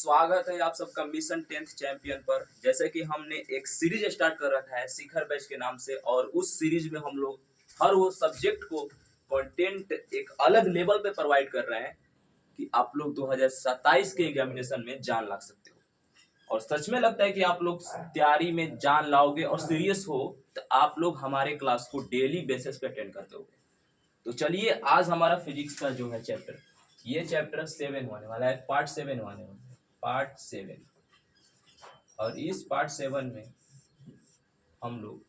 स्वागत है आप सबका मिशन 10th चैंपियन पर। जैसे कि हमने एक सीरीज स्टार्ट कर रखा है शिखर बैच के नाम से, और उस सीरीज में हम लोग हर वो सब्जेक्ट को कंटेंट एक अलग लेवल पे प्रोवाइड कर रहे हैं कि आप लोग 2027 के एग्जामिनेशन में जान ला सकते हो। और सच में लगता है कि आप लोग तैयारी में जान लाओगे और सीरियस हो तो आप लोग हमारे क्लास को डेली बेसिस पे अटेंड करते हो। तो चलिए, आज हमारा फिजिक्स का जो है चैप्टर, ये चैप्टर 7 होने वाला है, पार्ट 7 होने वाला है, पार्ट 7। और इस पार्ट 7 में हम लोग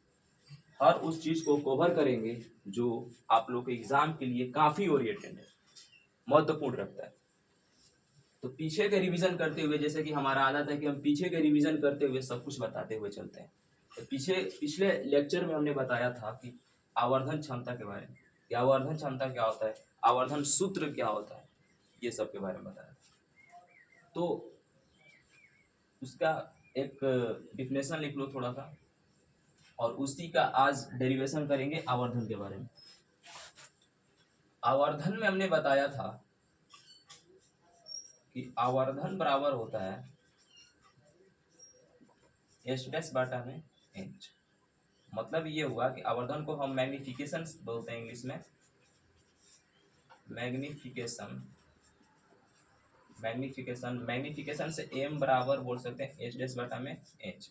हर उस चीज को कवर करेंगे जो आप लोग के एग्जाम के लिए काफी ओरिएंटेड है, महत्वपूर्ण रखता है। तो पीछे के रिवीजन करते हुए, जैसे कि हमारा आदत है कि हम पीछे के रिवीजन करते हुए सब कुछ बताते हुए चलते हैं। तो पिछले लेक्चर में हमने बताया था कि आवर्धन क्षमता के बारे में, कि आवर्धन क्षमता क्या होता है, आवर्धन सूत्र क्या होता है, ये सब के बारे में बताया। तो उसका एक डिफिनेशन लिख लो थोड़ा सा, और उसी का आज डेरिवेशन करेंगे आवर्धन के बारे में। आवर्धन में हमने बताया था कि आवर्धन बराबर होता है एच डैश बाटा में एच। मतलब ये हुआ कि आवर्धन को हम मैग्निफिकेशन बोलते हैं इंग्लिश में, मैग्निफिकेशन से एम बराबर बोल सकते हैं एच डैश बाटा में एच।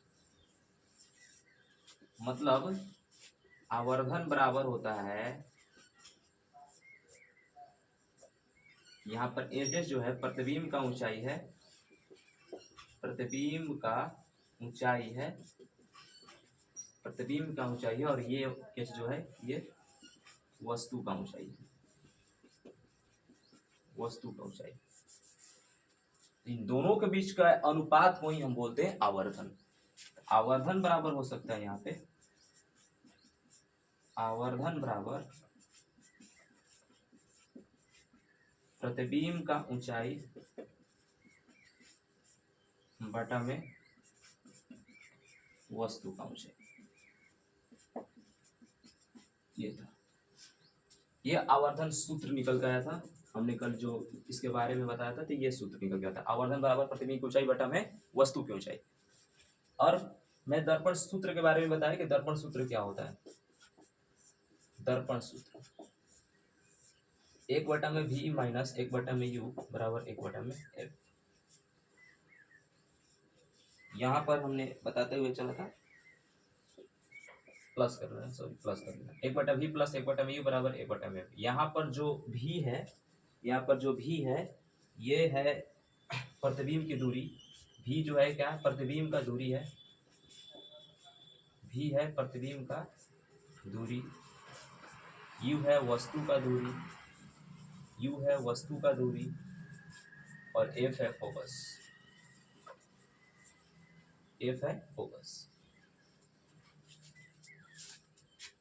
मतलब आवर्धन बराबर होता है, यहाँ पर एच डैश जो है प्रतिबिंब का ऊंचाई है, प्रतिबिंब का ऊंचाई है, प्रतिबिंब का ऊंचाई है, और ये एच जो है ये वस्तु का ऊंचाई है, वस्तु का ऊंचाई। इन दोनों के बीच का अनुपात को ही हम बोलते हैं आवर्धन। आवर्धन बराबर हो सकता है यहाँ पे, आवर्धन बराबर प्रतिबिंब का ऊंचाई बटा में वस्तु का ऊंचाई। ये था, ये आवर्धन सूत्र निकल गया था। हमने कल जो इसके बारे में बताया था तो ये सूत्र निकल गया था, आवर्धन बराबर प्रतिबिंब की ऊंचाई बटा में वस्तु की ऊंचाई। और मैं दर्पण सूत्र के बारे में बताया कि दर्पण सूत्र क्या होता है। दर्पण सूत्र 1 में v माइनस 1 में u बराबर 1 में f। यहाँ पर हमने बताते हुए चला था, प्लस कर रहे हैं, सॉरी प्लस कर रहे हैं, 1/v प्लस 1 में u बराबर 1 में f। यहाँ पर जो v है, यहाँ पर जो v है ये है प्रतिबिंब की दूरी। v जो है क्या है, प्रतिबिंब का दूरी है, v है प्रतिबिंब का दूरी, u है वस्तु का दूरी, u है वस्तु का दूरी, और f है फोकस, f है फोकस।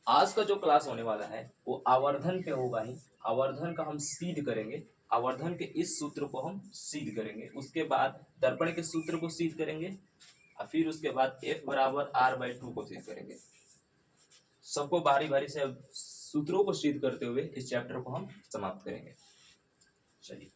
आज का जो क्लास होने वाला है वो आवर्धन पे होगा ही। आवर्धन का हम सिद्ध करेंगे, आवर्धन के इस सूत्र को हम सिद्ध करेंगे, उसके बाद दर्पण के सूत्र को सिद्ध करेंगे, और फिर उसके बाद f बराबर r/2 को सिद्ध करेंगे। सबको बारी बारी से सूत्रों को सिद्ध करते हुए इस चैप्टर को हम समाप्त करेंगे। चलिए,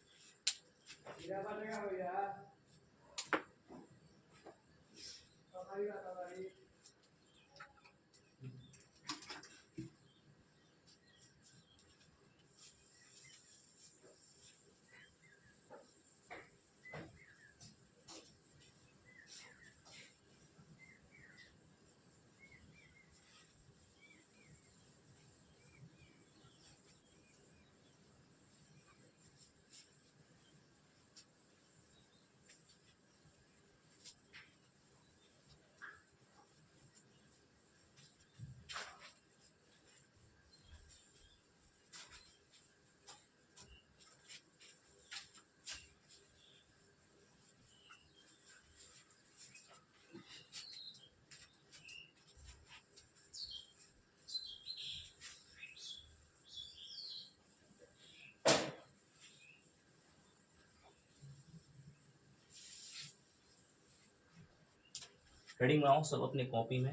हेडिंग बनाओ सब अपने कॉपी में।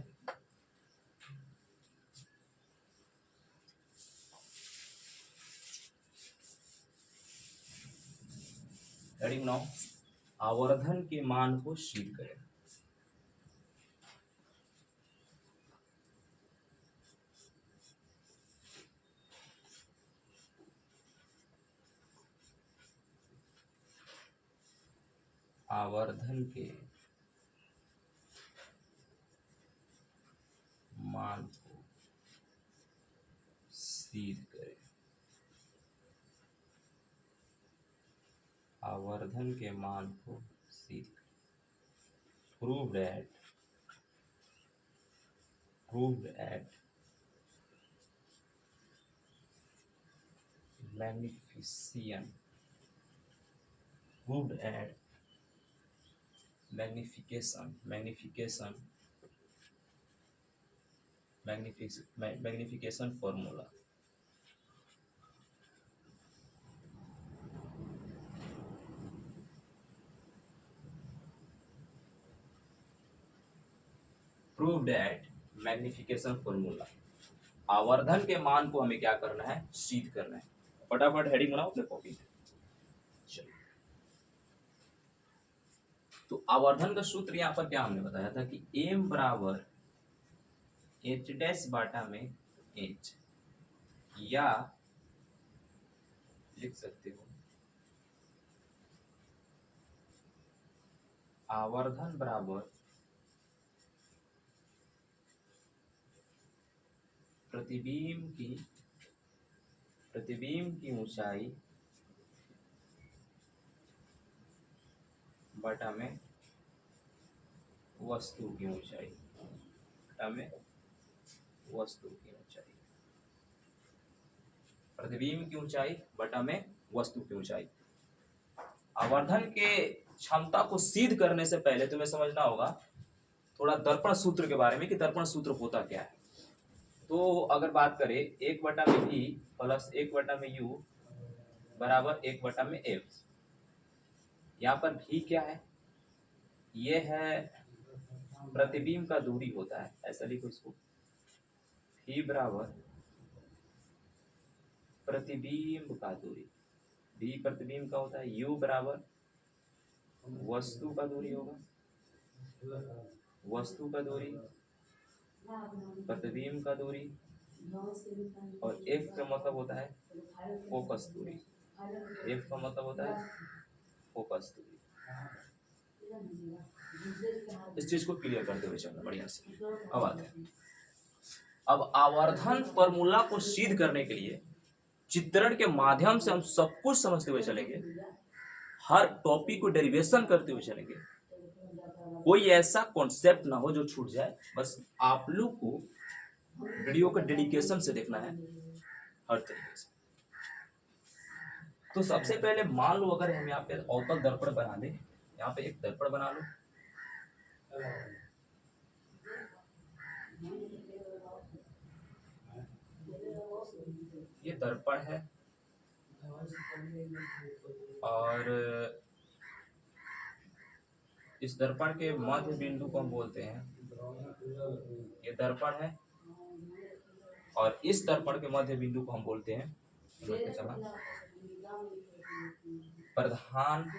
हेडिंग बनाओ। आवर्धन के मान को सिद्ध करें। आवर्धन के मान को सिद्ध करें। आवर्धन के मान को सिद्ध करें। proved at magnification proved at magnification formula। Proved at magnification formula. आवर्धन के मान को हमें क्या करना है, सिद्ध करना है। फटाफट हेडिंग बनाओ अपने कॉपी में। चलिए, तो आवर्धन का सूत्र यहाँ पर क्या हमने बताया था कि m बराबर h डैश बाटा में h, या लिख सकते हो आवर्धन बराबर प्रतिबिंब की ऊंचाई बटा में वस्तु की ऊंचाई, बटा में वस्तु की ऊंचाई। प्रतिबिंब की ऊंचाई बटा में वस्तु की ऊंचाई। आवर्धन के क्षमता को सिद्ध करने से पहले तुम्हें समझना होगा थोड़ा दर्पण सूत्र के बारे में कि दर्पण सूत्र होता क्या है। तो अगर बात करें 1/v प्लस 1/u बराबर 1/f, यहाँ पर v क्या है, ये है प्रतिबिंब का दूरी होता है, ऐसा लिखो इसको। v बराबर प्रतिबिंब का दूरी, v प्रतिबिंब का होता है, u बराबर वस्तु का दूरी होगा, वस्तु का दूरी, प्रतिबिंब का दूरी, और f का मतलब होता है फोकस दूरी। f का मतलब होता है फोकस दूरी। इस चीज को क्लियर करते हुए चलना बढ़िया से। अब आते हैं, अब आवर्धन फॉर्मूला को सिद्ध करने के लिए चित्रण के माध्यम से हम सब कुछ समझते हुए चलेंगे, हर टॉपिक को डेरिवेशन करते हुए चलेंगे। कोई ऐसा कॉन्सेप्ट ना हो जो छूट जाए। बस आप लोग को वीडियो का डेडिकेशन से देखना है हर तरीके से। तो सबसे पहले मान लो अगर हम यहाँ पे अवतल दर्पण बना दें, यहाँ पे एक दर्पण बना लो, ये दर्पण है, और इस दर्पण के मध्य बिंदु को हम बोलते हैं, ये दर्पण है, और इस दर्पण के मध्य बिंदु को हम बोलते हैं प्रधान।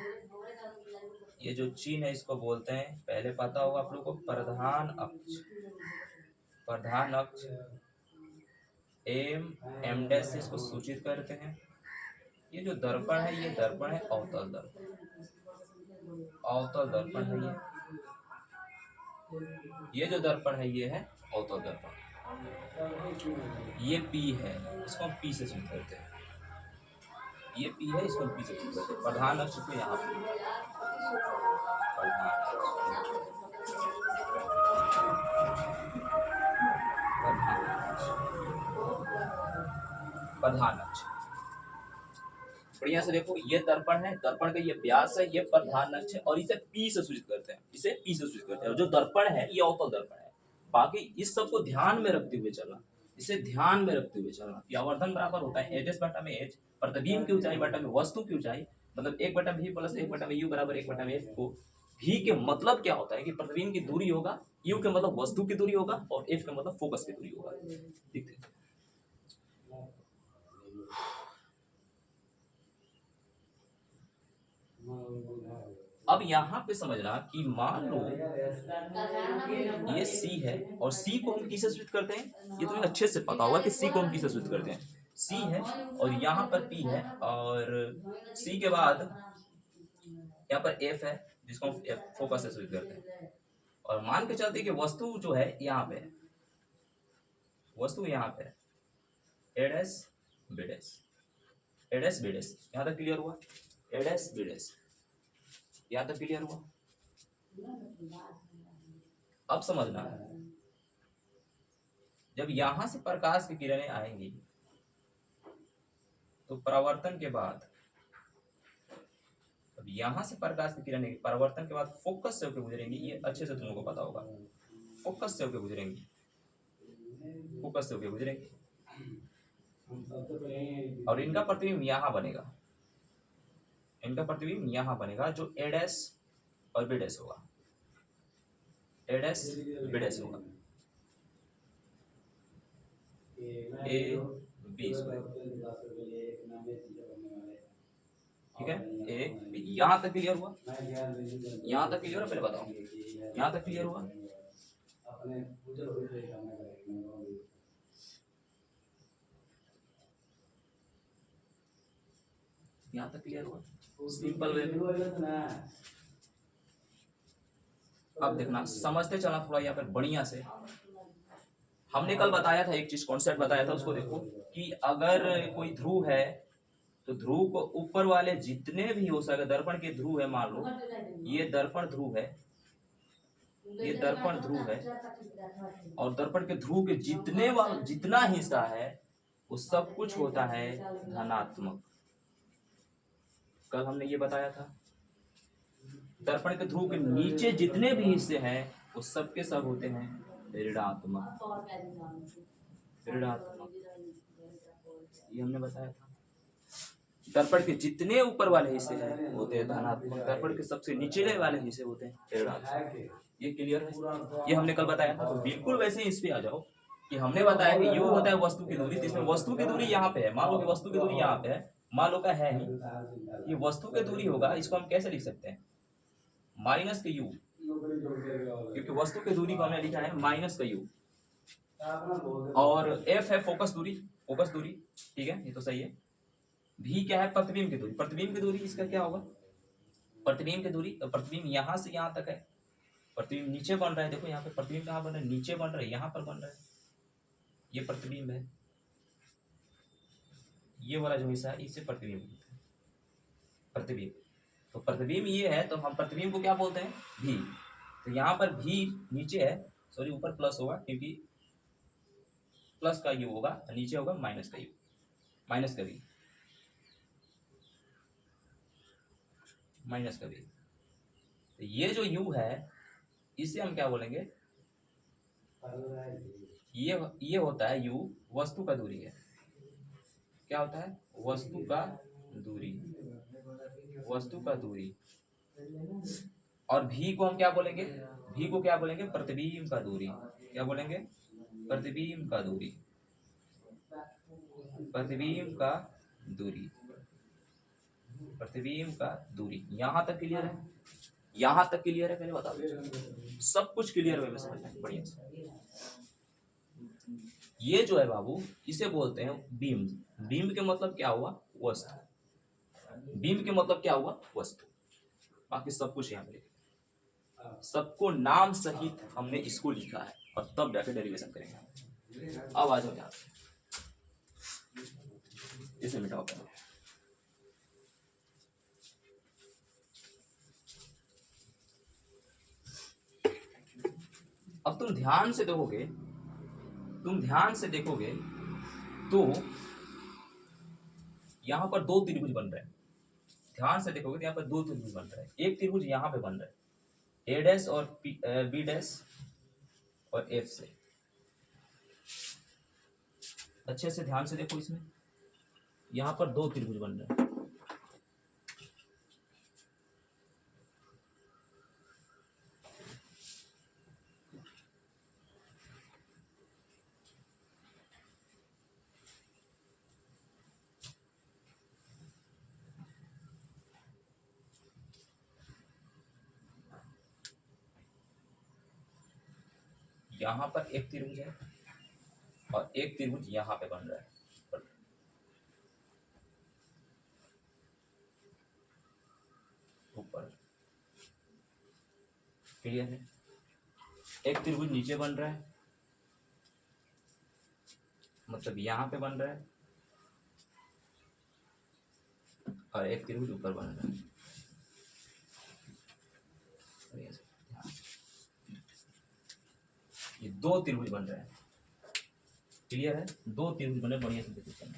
ये जो चिन्ह है इसको बोलते हैं, पहले पता होगा आप लोग को, प्रधान अक्ष। प्रधान अक्ष एम डैश से इसको सूचित करते हैं। ये जो दर्पण है, ये दर्पण है अवतल दर्पण, अवतल दर्पण है ये जो दर्पण है ये है अवतल दर्पण। ये P है, इसको हम P से सूचित करते हैं। ये P है, इसको हम P से सूचित करते हैं। प्रधान अक्ष को यहाँ पे प्रधान अक्ष। बढ़िया से देखो, ये दर्पण है, दर्पण का ये व्यास है, ये प्रधान अक्ष है, और इसे P से सूचित करते हैं, इसे P से सूचित करते हैं। और जो दर्पण है ये अवतल दर्पण है। बाकी इस सब को ध्यान में रखते हुए चलना, इसे ध्यान में रखते हुए चलना कि आवर्धन बराबर होता है h बटा में h, प्रतिबिंब की ऊंचाई बटा में वस्तु की ऊंचाई, मतलब 1/v प्लस 1/u बराबर 1/f को v के मतलब क्या होता है कि प्रतिबिंब की दूरी होगा, u के मतलब वस्तु की दूरी होगा, और f के मतलब फोकस की दूरी होगा। ठीक है, अब यहाँ पे समझना कि मान लो ये C है और C को हम किससे स्विच करते हैं, ये तुम्हें अच्छे से पता होगा कि C को हम किससे स्विच करते हैं। C है और यहाँ पर P है और C के बाद यहाँ पर F है जिसको हम फोकस से स्विच करते हैं। और मान के चलते कि वस्तु जो है यहाँ पे है, वस्तु यहाँ पे है, A dash B dash, A dash B dash. यहाँ तक क्लियर हुआ? A डैश B डैश, यहाँ तक क्लियर हुआ? अब समझना है, जब यहां से प्रकाश की किरणें आएंगी तो परावर्तन के बाद, अब यहां से प्रकाश की किरणें परावर्तन के बाद फोकस से होकर गुजरेंगी। ये अच्छे से तुमको पता होगा, फोकस से होकर गुजरेंगी, फोकस से होकर गुजरेंगी और इनका प्रतिबिंब यहां बनेगा, इनका प्रतिबिंब यहां बनेगा जो A डैश और B डैश होगा, A डैश B डैश होगा, A B, ठीक है। A B, यहाँ तक क्लियर हुआ? यहाँ तक क्लियर है? पहले बताओ, यहाँ तक क्लियर हुआ? यहाँ तक क्लियर हुआ? सिंपल वे में। अब देखना, समझते चलना थोड़ा यहाँ पर बढ़िया से। हमने कल बताया था एक चीज, कॉन्सेप्ट बताया था, उसको देखो कि अगर कोई ध्रुव है तो ध्रुव को ऊपर वाले जितने भी हो सके, दर्पण के ध्रुव है, मान लो ये दर्पण ध्रुव है, ये दर्पण ध्रुव है और दर्पण के ध्रुव के जितना हिस्सा है वो सब कुछ होता है धनात्मक। कल हमने ये बताया था। दर्पण के ध्रुव के नीचे जितने भी हिस्से हैं वो सब के सब होते हैं ऋणात्मक, ऋणात्मक, ये हमने बताया था। दर्पण के जितने ऊपर वाले हिस्से हैं होते हैं धनात्मक, दर्पण के सबसे निचले वाले हिस्से होते हैं ऋणात्मक। ये क्लियर है? ये हमने कल बताया था। तो बिल्कुल वैसे ही इस पे आ जाओ कि हमने बताया कि u होता है वस्तु की दूरी, जिसमें वस्तु की दूरी यहाँ पे है, मान लो कि वस्तु की दूरी यहाँ पे है, मान लो का है ही, ये वस्तु की दूरी होगा, इसको हम कैसे लिख सकते हैं? माइनस का u, क्योंकि वस्तु की दूरी को हमने लिखा है माइनस का u। और f है फोकस दूरी, फोकस दूरी, ठीक है, ये तो सही है। v क्या है? प्रतिबिंब की दूरी, प्रतिबिंब की दूरी इसका क्या होगा? प्रतिबिंब की दूरी, तो प्रतिबिंब यहाँ से यहाँ तक है, प्रतिबिंब नीचे बन रहा है, देखो यहाँ पे प्रतिबिंब कहाँ बन रहा है? नीचे बन रहा है, यहाँ पर बन रहा है, ये प्रतिबिंब है, ये वाला जो हिस्सा है इसे प्रतिबिंब बोलते हैं, प्रतिबिंब। तो प्रतिबिंब ये है, तो हम प्रतिबिंब को क्या बोलते हैं? भी। तो यहाँ पर भी नीचे है, सॉरी ऊपर प्लस होगा क्योंकि प्लस का यू होगा, नीचे होगा माइनस का यू, माइनस का भी, माइनस का भी। तो ये जो u है इसे हम क्या बोलेंगे? ये होता है u वस्तु का दूरी है। क्या होता है? वस्तु का दूरी, वस्तु का दूरी। और v को हम क्या बोलेंगे? v को क्या बोलेंगे? प्रतिबिंब का दूरी। क्या बोलेंगे? प्रतिबिंब का दूरी, प्रतिबिंब का दूरी, प्रतिबिंब का दूरी। यहां तक क्लियर है? यहां तक क्लियर है? पहले बता दो, सब कुछ क्लियर वे में समझना है बढ़िया से। ये जो है बाबू, इसे बोलते हैं बीम। बीम के मतलब क्या हुआ? वस्तु। बीम के मतलब क्या हुआ? वस्तु। बाकी सब कुछ यहाँ पे लिखा, सबको नाम सहित हमने इसको लिखा है और तब जाके डेरिवेशन करेंगे। अब आ जाओ यहाँ, इसे मिटाओ पहले। अब तुम ध्यान से देखोगे, तुम ध्यान से देखोगे तो यहाँ पर दो त्रिभुज बन रहे हैं। ध्यान से देखोगे तो यहाँ पर दो त्रिभुज बन रहे हैं। एक त्रिभुज यहाँ पे बन रहा है, ए डैश और बी डैश और एफ से। अच्छे से ध्यान से देखो, इसमें यहाँ पर दो त्रिभुज बन रहे हैं। यहाँ पर एक त्रिभुज है और एक त्रिभुज यहाँ पे बन रहा है, ऊपर। क्लियर है? एक त्रिभुज नीचे बन रहा है, मतलब यहाँ पे बन रहा है, और एक त्रिभुज ऊपर बन रहा है। ये दो त्रिभुज बन रहे हैं। क्लियर है? दो त्रिभुज बने, बढ़िया से देखो।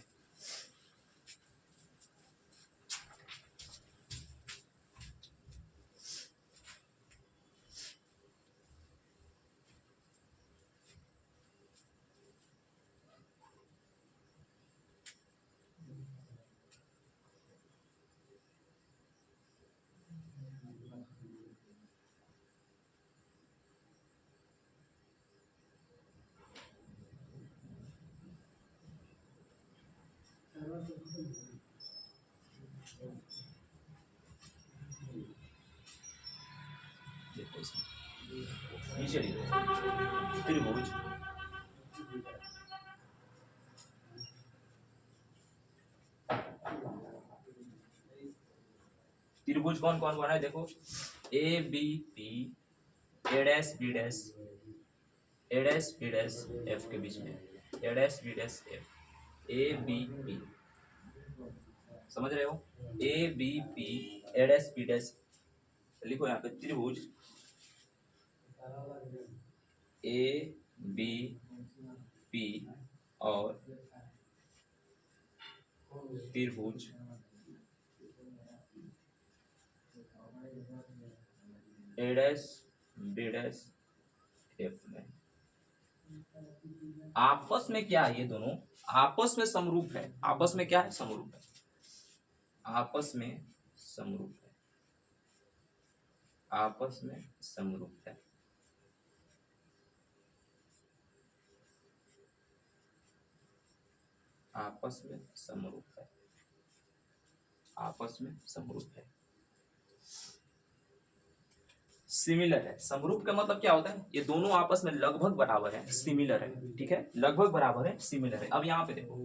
नीचे त्रिभुज त्रिभुज कौन कौन बना है देखो, A B P, A dash B dash, A dash B dash F के बीच में, A dash B dash F, A B P, समझ रहे हो? A B P, A dash B dash, लिखो यहाँ पे त्रिभुज ए बी पी और त्रिभुज A dash B dash F में आपस में क्या है? ये दोनों आपस में समरूप है। आपस में क्या है? समरूप है। आपस में समरूप है। आपस में समरूप है। आपस में समरूप है। आपस में समरूप है। सिमिलर है। समरूप का मतलब क्या होता है? ये दोनों आपस में लगभग बराबर है, सिमिलर है। ठीक है, लगभग बराबर है, सिमिलर है। अब यहाँ पे देखो,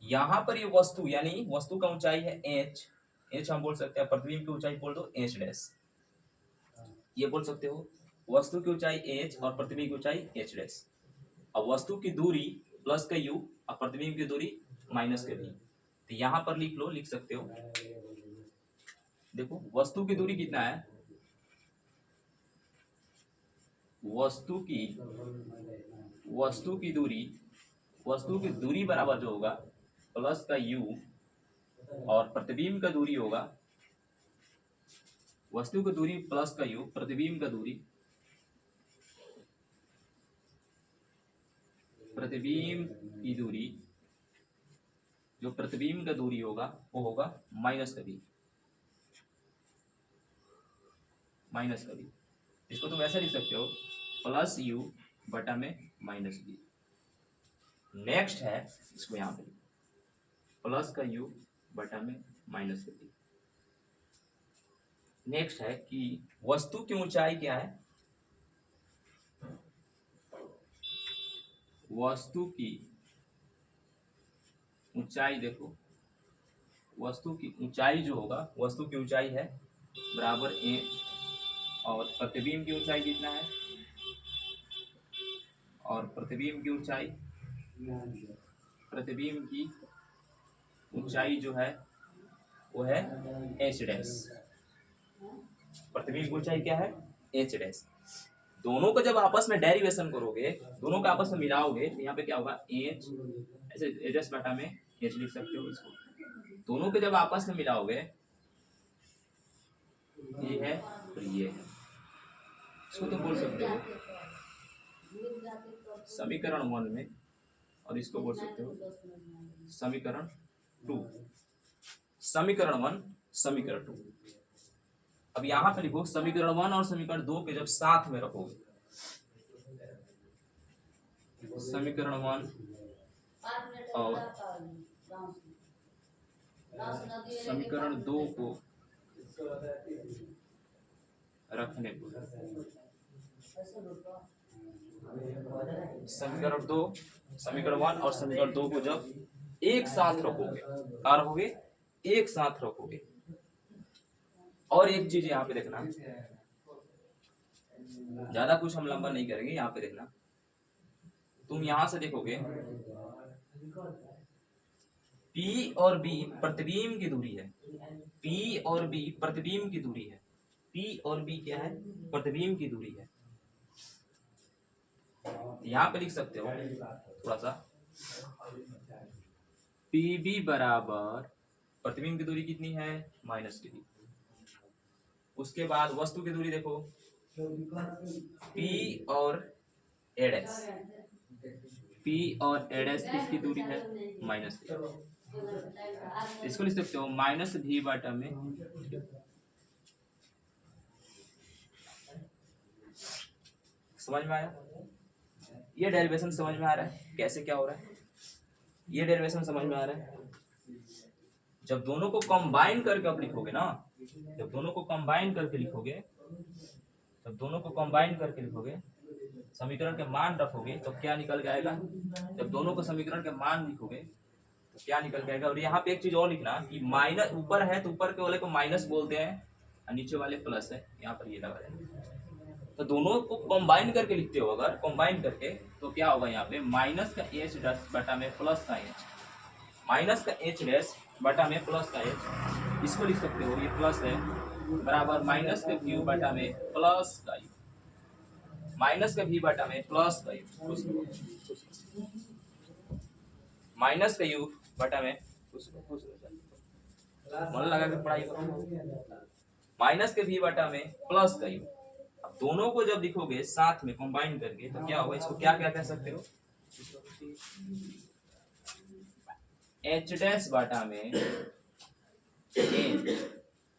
यहाँ पर ये वस्तु यानी वस्तु का ऊंचाई है h, h हम बोल सकते हैं, प्रतिबिंब की ऊंचाई बोल दो h डैश, ये बोल सकते हो। वस्तु की ऊंचाई h और प्रतिबिंब की ऊंचाई h डैश। अब वस्तु की दूरी प्लस का u और प्रतिबिंब की दूरी माइनस का v, तो यहाँ पर लिख लो, लिख सकते हो। देखो वस्तु की दूरी कितना है, वस्तु की दूरी बराबर जो होगा प्लस का u और प्रतिबिंब का दूरी होगा, वस्तु की दूरी प्लस का u, प्रतिबिंब का दूरी, प्रतिबिंब की दूरी, जो प्रतिबिंब का दूरी होगा वो होगा माइनस का v, माइनस का v। इसको तुम ऐसा लिख सकते हो, प्लस u बटा में माइनस v। नेक्स्ट है, इसको यहाँ पे प्लस का u बटा में माइनस का v। नेक्स्ट है कि वस्तु की ऊंचाई क्या है, वस्तु की ऊंचाई देखो, वस्तु की ऊंचाई जो होगा, वस्तु की ऊंचाई है बराबर a, और प्रतिबिंब की ऊंचाई कितना है, और प्रतिबिंब की ऊंचाई, प्रतिबिंब की ऊंचाई जो है वो है h डैश। प्रतिबिंब की ऊंचाई क्या है, h डैश। दोनों को जब आपस में डेरिवेशन करोगे, दोनों को आपस में मिलाओगे, तो यहाँ पे क्या होगा, h, ऐसे h डैश बटा में h लिख सकते हो इसको। दोनों को जब आपस में मिलाओगे, ये है और ये है, इसको तो बोल सकते हो समीकरण 1 में, और इसको बोल सकते हो समीकरण 2। समीकरण 1, समीकरण 2। अब यहाँ पे लिखो, समीकरण 1 और समीकरण 2 के जब साथ में रखोगे, समीकरण 1 और समीकरण 2 को रखने पर समीकरण 2, समीकरण 1 और समीकरण 2 को जब एक साथ रखोगे, क्या रखोगे, एक साथ रखोगे। और एक चीज यहाँ पे देखना, ज्यादा कुछ हम लंबा नहीं करेंगे, यहाँ पे देखना, तुम यहां से देखोगे P और B प्रतिबिंब की दूरी है, P और B प्रतिबिंब की दूरी है, P और B क्या है, प्रतिबिंब की दूरी है। यहाँ पे लिख सकते हो थोड़ा सा, PB बराबर प्रतिबिंब की दूरी कितनी है, माइनस की। उसके बाद वस्तु की दूरी देखो, P और A डैश, P और A डैश किसकी दूरी है, माइनस की। इसको लिख सकते हो माइनस V बटा में, समझ में आया? ये डेरिवेशन समझ में आ रहा है कैसे क्या हो रहा है? ये डेरिवेशन समझ में आ रहा है? जब दोनों को कंबाइन करके आप लिखोगे ना, जब दोनों को कंबाइन करके लिखोगे, जब दोनों को कंबाइन करके लिखोगे, समीकरण के मान रखोगे तो क्या निकल जाएगा, जब दोनों को समीकरण के मान लिखोगे तो क्या निकल जाएगा। और यहाँ पे एक चीज और लिखना कि माइनस ऊपर है तो ऊपर के वाले को माइनस बोलते हैं और नीचे वाले प्लस है, यहाँ पर ये लगा है। तो दोनों को कंबाइन करके लिखते हो, अगर कंबाइन करके तो क्या होगा, यहाँ पे माइनस का एच डैश बटा में प्लस का एच, माइनस का एच डैश बटा में प्लस का एच, इसको लिख सकते हो, ये प्लस है, बराबर माइनस का क्यू बटा में प्लस का यू, माइनस का भी बटा में प्लस का यू, माइनस का यू बटा में, मन लगा के पढ़ाई करो, माइनस के भी बटा में प्लस का यू। अब दोनों को जब लिखोगे साथ में कंबाइन करके तो क्या होगा, इसको क्या क्या कह सकते हो, एच डैश बटा में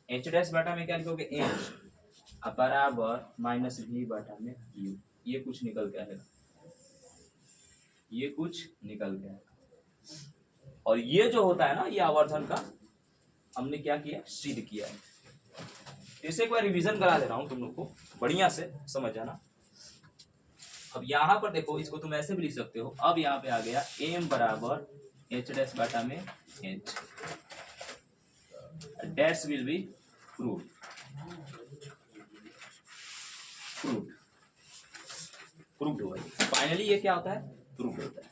एच डैश बटा में क्या लिखोगे, एच बराबर माइनस भी बटा में यू। ये कुछ निकल के आएगा, ये कुछ निकल के आएगा। और ये जो होता है ना, ये आवर्धन का हमने क्या किया, सिद्ध किया है। इसे एक बार रिवीजन करा दे रहा हूं तुम लोग को, बढ़िया से समझ जाना। अब यहाँ पर देखो, इसको तुम ऐसे भी लिख सकते हो, अब यहाँ पे आ गया m बराबर एच डैश बटा में H, dash will be prove, proved हुआ। फाइनली ये क्या होता है, प्रूव्ड होता है।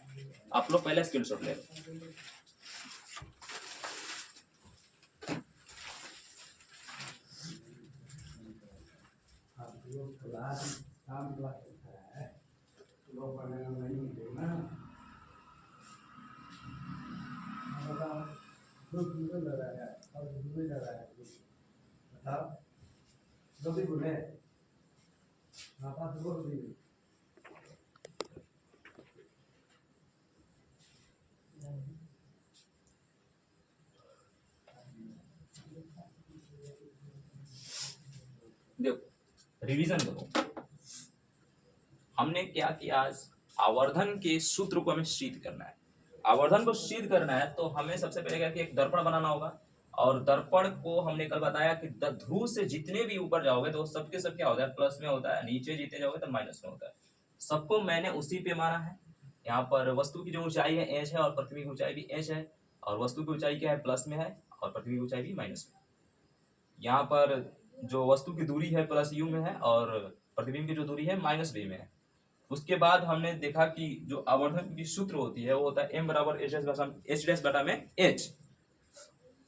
आप लोग पहले स्क्रीनशॉट ले लो। देखो रिवीजन करो, हमने क्या किया आज, आवर्धन के सूत्र को हमें सिद्ध करना है। आवर्धन को सिद्ध करना है तो हमें सबसे पहले क्या कि एक दर्पण बनाना होगा, और दर्पण को हमने कल बताया कि ध्रुव से जितने भी ऊपर जाओगे तो सबके सब क्या होता है, प्लस में होता है, नीचे जितने जाओगे तो माइनस में होता है। सबको मैंने उसी पे माना है। यहाँ पर वस्तु की जो ऊंचाई है एच है और पृथ्वी की ऊंचाई भी एच है, और वस्तु की ऊंचाई क्या है, प्लस में है, और पृथ्वी की ऊंचाई भी माइनस में। यहाँ पर जो वस्तु की दूरी है प्लस यू में है, और प्रतिबिंब की जो दूरी है माइनस वी में है। उसके बाद हमने देखा कि जो आवर्धन की सूत्र होती है वो होता है m बराबर एच डैश बटा में h।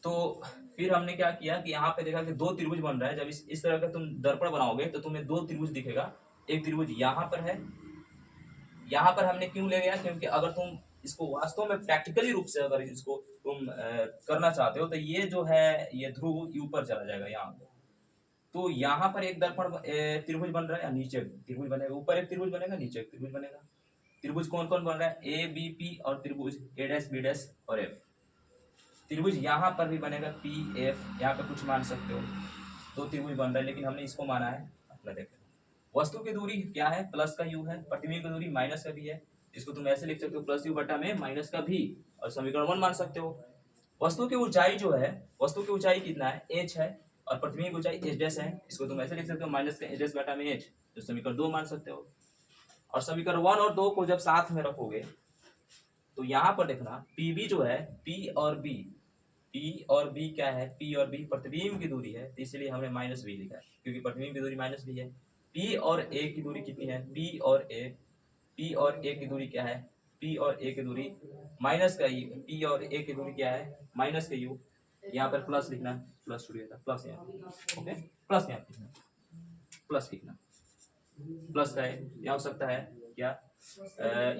तो फिर हमने क्या किया कि यहाँ पे देखा कि दो त्रिभुज बन रहा है। जब इस तरह का तुम दर्पण बनाओगे तो तुम्हें दो त्रिभुज दिखेगा। एक त्रिभुज यहाँ पर है, यहाँ पर हमने क्यों ले गया, क्योंकि अगर तुम इसको वास्तव में प्रैक्टिकली रूप से अगर इसको तुम करना चाहते हो तो ये जो है ये ध्रुव ऊपर चला जाएगा यहाँ पे। तो यहाँ पर एक दर्पण त्रिभुज बन रहा है, नीचे त्रिभुज बनेगा, ऊपर एक त्रिभुज बनेगा, नीचे एक त्रिभुज बनेगा। त्रिभुज कौन कौन बन रहा है, ए बी पी, और त्रिभुज ए डैश बी डैश और एफ। त्रिभुज यहाँ पर भी बनेगा पी एफ, यहाँ पे कुछ मान सकते हो, दो त्रिभुज बन रहा है, लेकिन हमने इसको माना है अपना। देखें वस्तु की दूरी क्या है, प्लस का यू है, प्रतिबिंब की दूरी माइनस का भी है। इसको तुम ऐसे लिख सकते हो, प्लस यू बटा में माइनस का भी, और समीकरण 1 मान सकते हो। वस्तु की ऊंचाई जो है, वस्तु की ऊंचाई कितना है, एच है, और प्रतिबिंब की ऊंचाई एच डैश है। इसको तुम ऐसे लिख सकते हो, माइनस का एच डैश बटा में एच, तो समीकरण 2 मान सकते हो। और समीकरण 1 और 2 को जब साथ में रखोगे तो यहाँ पर देखना पीबी जो है, पी और बी क्या है, पी और बी प्रतिबिंब की दूरी है, तो इसलिए हमने माइनस बी लिखा है क्योंकि प्रतिबिंब की दूरी माइनस बी है। पी और ए की दूरी कितनी है, पी और ए की दूरी क्या है, पी और ए की दूरी माइनस का यू, पी और ए की दूरी क्या है, माइनस का यू। यहाँ पर प्लस लिखना, प्लस छुड़िए था, प्लस यहाँ, ओके प्लस यहाँ लिखना, प्लस लिखना, प्लस का है क्या हो सकता है क्या,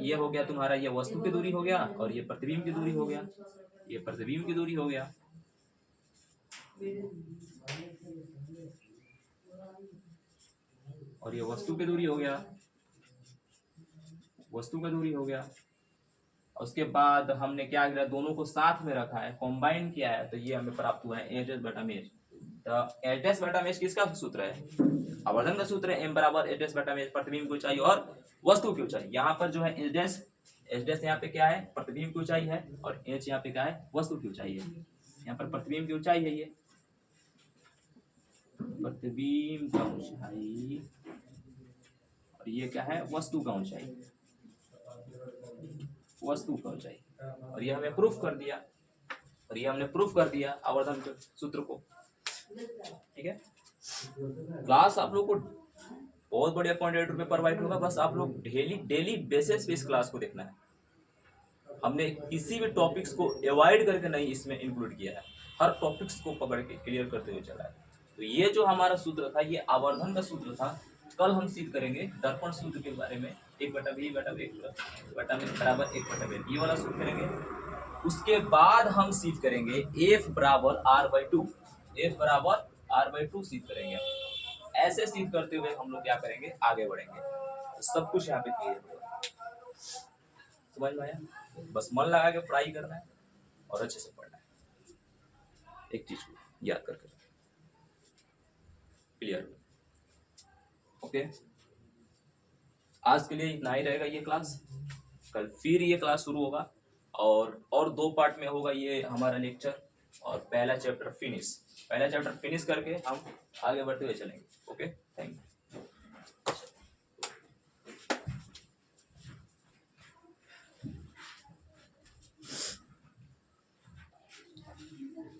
ये हो गया तुम्हारा, ये वस्तु की दूरी हो गया और ये प्रतिबिंब की दूरी हो गया, ये प्रतिबिंब की दूरी हो गया। और ये वस्तु की दूरी हो गया, वस्तु का दूरी हो गया। उसके बाद हमने क्या किया, दोनों को साथ में रखा है, कॉम्बाइन किया है, तो ये हमें प्राप्त हुआ है एच बटा मेज। तो एच बटा मेज किसका सूत्र है, आवर्धन का सूत्र है, m बराबर एच बटा मेज प्रतिबिंब की ऊंचाई और वस्तु की ऊंचाई। यहाँ पर जो है एच यहाँ पे क्या है, प्रतिबिंब की ऊंचाई है, और एच यहाँ पे क्या है, वस्तु की ऊंचाई है। यहाँ पर प्रतिबिंब की ऊंचाई है, ये प्रतिबिंब का ऊंचाई, और ये क्या है, वस्तु का ऊंचाई, वस्तु का ऊंचाई। और ये हमें प्रूफ कर दिया, और ये हमने प्रूफ कर दिया आवर्धन के सूत्र को। ठीक है, क्लास आप लोग को बहुत बढ़िया कंटेंट में प्रोवाइड होगा, बस आप लोग डेली बेसिस पे इस क्लास को देखना है। हमने किसी भी टॉपिक्स को अवॉइड करके नहीं इसमें इंक्लूड किया है, हर टॉपिक्स को पकड़ के क्लियर करते हुए चला है। तो ये जो हमारा सूत्र था, ये आवर्धन का सूत्र था। कल हम सिद्ध करेंगे दर्पण सूत्र के बारे में, 1/v बटा में बराबर 1/v, ये वाला सूत्र करेंगे। उसके बाद हम सिद्ध करेंगे f बराबर r/2, f बराबर r/2 सिद्ध करेंगे। ऐसे सिद्ध करते हुए हम लोग क्या करेंगे, आगे बढ़ेंगे। तो सब कुछ यहाँ पे क्लियर होगा, समझ में आया? बस मन लगा के पढ़ाई करना है और अच्छे से पढ़ना है, एक चीज को याद करके, क्लियर? ओके, आज के लिए इतना ही रहेगा ये क्लास। कल फिर ये क्लास शुरू होगा और 2 पार्ट में होगा ये हमारा लेक्चर, और पहला चैप्टर फिनिश करके हम आगे बढ़ते हुए चलेंगे। ओके।